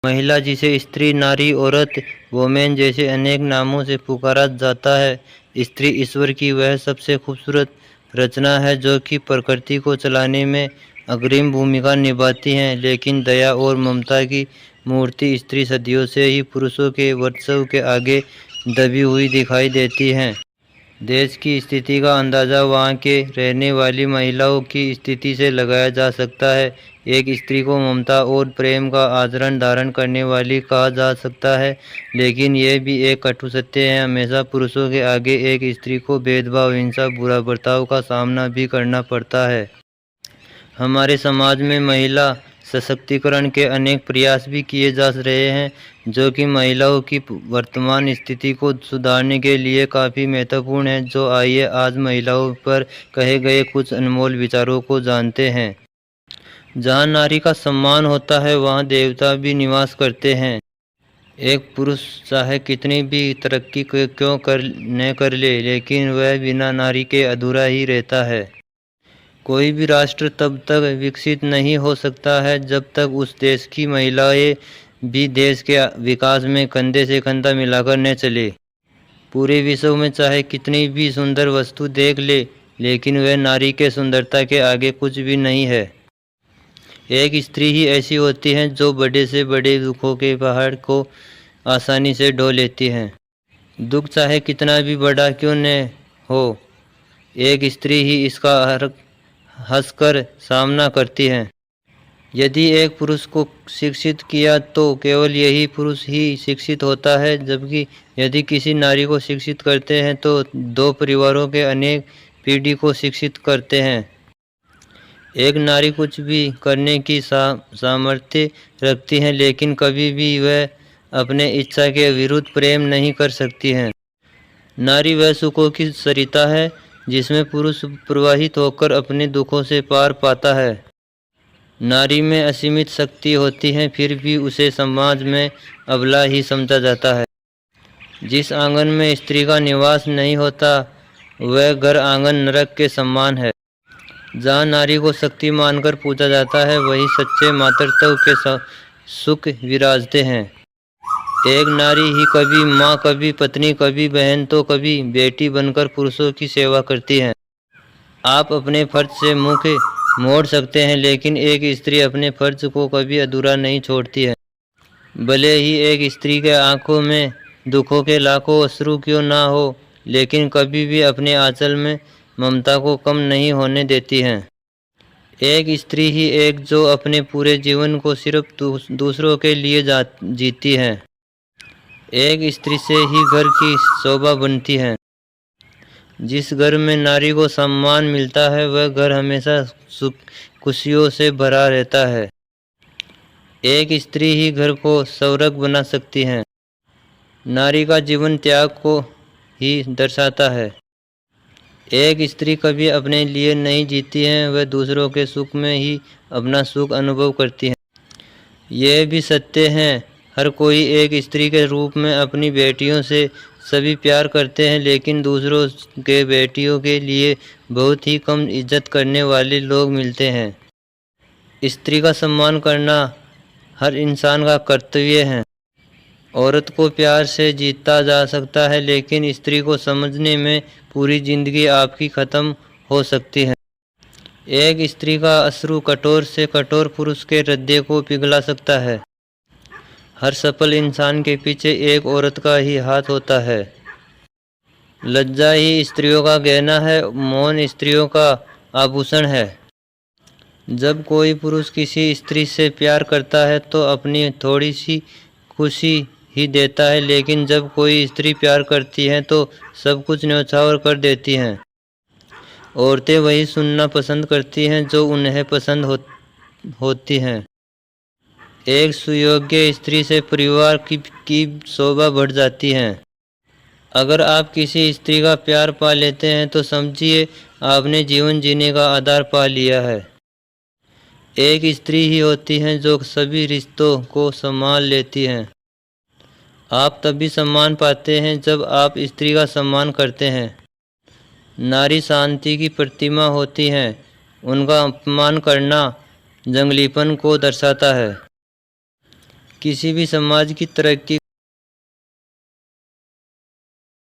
महिला, जिसे स्त्री, नारी, औरत, वोमेन जैसे अनेक नामों से पुकारा जाता है। स्त्री ईश्वर की वह सबसे खूबसूरत रचना है जो कि प्रकृति को चलाने में अग्रिम भूमिका निभाती हैं, लेकिन दया और ममता की मूर्ति स्त्री सदियों से ही पुरुषों के वर्चस्व के आगे दबी हुई दिखाई देती हैं। देश की स्थिति का अंदाज़ा वहाँ के रहने वाली महिलाओं की स्थिति से लगाया जा सकता है। एक स्त्री को ममता और प्रेम का आचरण धारण करने वाली कहा जा सकता है, लेकिन यह भी एक कटु सत्य है, हमेशा पुरुषों के आगे एक स्त्री को भेदभाव, हिंसा, बुरा बर्ताव का सामना भी करना पड़ता है। हमारे समाज में महिला सशक्तिकरण के अनेक प्रयास भी किए जा रहे हैं, जो कि महिलाओं की वर्तमान स्थिति को सुधारने के लिए काफ़ी महत्वपूर्ण है। जो आइए आज महिलाओं पर कहे गए कुछ अनमोल विचारों को जानते हैं। जहाँ नारी का सम्मान होता है, वहाँ देवता भी निवास करते हैं। एक पुरुष चाहे कितनी भी तरक्की क्यों कर ले, लेकिन वह बिना नारी के अधूरा ही रहता है। कोई भी राष्ट्र तब तक विकसित नहीं हो सकता है जब तक उस देश की महिलाएं भी देश के विकास में कंधे से कंधा मिलाकर न चले। पूरे विश्व में चाहे कितनी भी सुंदर वस्तु देख ले, लेकिन वह नारी के सुंदरता के आगे कुछ भी नहीं है। एक स्त्री ही ऐसी होती है जो बड़े से बड़े दुखों के पहाड़ को आसानी से ढो लेती है। दुख चाहे कितना भी बड़ा क्यों न हो, एक स्त्री ही इसका हंसकर सामना करती है। यदि एक पुरुष को शिक्षित किया तो केवल यही पुरुष ही शिक्षित होता है, जबकि यदि किसी नारी को शिक्षित करते हैं तो दो परिवारों के अनेक पीढ़ी को शिक्षित करते हैं। एक नारी कुछ भी करने की सामर्थ्य रखती है, लेकिन कभी भी वह अपने इच्छा के विरुद्ध प्रेम नहीं कर सकती है। नारी वह सुखों की सरिता है जिसमें पुरुष प्रवाहित होकर अपने दुखों से पार पाता है। नारी में असीमित शक्ति होती है, फिर भी उसे समाज में अबला ही समझा जाता है। जिस आंगन में स्त्री का निवास नहीं होता, वह घर आंगन नरक के समान है। जहाँ नारी को शक्ति मानकर पूजा जाता है, वही सच्चे मातृत्व के सुख विराजते हैं। एक नारी ही कभी माँ, कभी पत्नी, कभी बहन तो कभी बेटी बनकर पुरुषों की सेवा करती है। आप अपने फर्ज से मुख मोड़ सकते हैं, लेकिन एक स्त्री अपने फर्ज को कभी अधूरा नहीं छोड़ती है। भले ही एक स्त्री के आंखों में दुखों के लाखों अश्रु क्यों ना हो, लेकिन कभी भी अपने आंचल में ममता को कम नहीं होने देती है। एक स्त्री ही एक जो अपने पूरे जीवन को सिर्फ दूसरों के लिए जीती है। एक स्त्री से ही घर की शोभा बनती है। जिस घर में नारी को सम्मान मिलता है, वह घर हमेशा सुख खुशियों से भरा रहता है। एक स्त्री ही घर को स्वर्ग बना सकती है। नारी का जीवन त्याग को ही दर्शाता है। एक स्त्री कभी अपने लिए नहीं जीती है, वह दूसरों के सुख में ही अपना सुख अनुभव करती है। यह भी सत्य है, हर कोई एक स्त्री के रूप में अपनी बेटियों से सभी प्यार करते हैं, लेकिन दूसरों के बेटियों के लिए बहुत ही कम इज्जत करने वाले लोग मिलते हैं। स्त्री का सम्मान करना हर इंसान का कर्तव्य है। औरत को प्यार से जीता जा सकता है, लेकिन स्त्री को समझने में पूरी जिंदगी आपकी ख़त्म हो सकती है। एक स्त्री का अश्रु कठोर से कठोर पुरुष के हृदय को पिघला सकता है। हर सफल इंसान के पीछे एक औरत का ही हाथ होता है। लज्जा ही स्त्रियों का गहना है, मौन स्त्रियों का आभूषण है। जब कोई पुरुष किसी स्त्री से प्यार करता है तो अपनी थोड़ी सी खुशी ही देता है, लेकिन जब कोई स्त्री प्यार करती है तो सब कुछ न्यौछावर कर देती हैं। औरतें वही सुनना पसंद करती हैं जो उन्हें पसंद होती हैं। एक सुयोग्य स्त्री से परिवार की शोभा बढ़ जाती है। अगर आप किसी स्त्री का प्यार पा लेते हैं तो समझिए आपने जीवन जीने का आधार पा लिया है। एक स्त्री ही होती है जो सभी रिश्तों को संभाल लेती हैं। आप तभी सम्मान पाते हैं जब आप स्त्री का सम्मान करते हैं। नारी शांति की प्रतिमा होती हैं, उनका अपमान करना जंगलीपन को दर्शाता है। किसी भी समाज की तरक्की